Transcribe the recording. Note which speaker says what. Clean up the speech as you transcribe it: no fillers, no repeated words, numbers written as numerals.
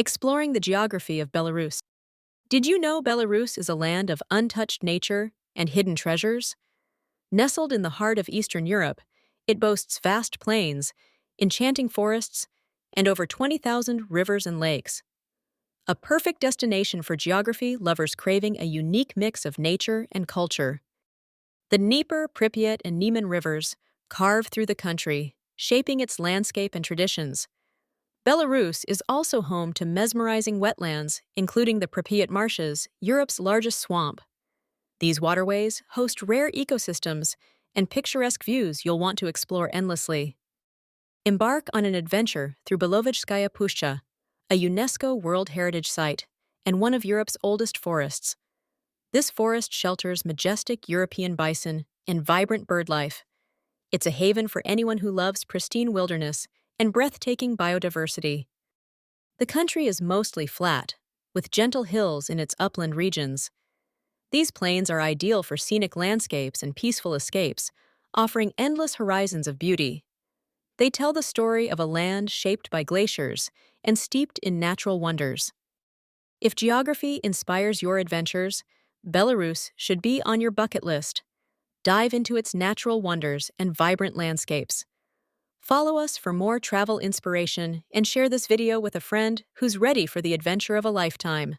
Speaker 1: Exploring the geography of Belarus. Did you know Belarus is a land of untouched nature and hidden treasures? Nestled in the heart of Eastern Europe, it boasts vast plains, enchanting forests, and over 20,000 rivers and lakes. A perfect destination for geography lovers craving a unique mix of nature and culture. The Dnieper, Pripyat, and Neman rivers carve through the country, shaping its landscape and traditions. Belarus is also home to mesmerizing wetlands, including the Pripyat marshes, Europe's largest swamp. These waterways host rare ecosystems and picturesque views you'll want to explore endlessly. Embark on an adventure through Belovezhskaya Pushcha, a UNESCO World Heritage Site and one of Europe's oldest forests. This forest shelters majestic European bison and vibrant birdlife. It's a haven for anyone who loves pristine wilderness and breathtaking biodiversity. The country is mostly flat, with gentle hills in its upland regions. These plains are ideal for scenic landscapes and peaceful escapes, offering endless horizons of beauty. They tell the story of a land shaped by glaciers and steeped in natural wonders. If geography inspires your adventures, Belarus should be on your bucket list. Dive into its natural wonders and vibrant landscapes. Follow us for more travel inspiration and share this video with a friend who's ready for the adventure of a lifetime.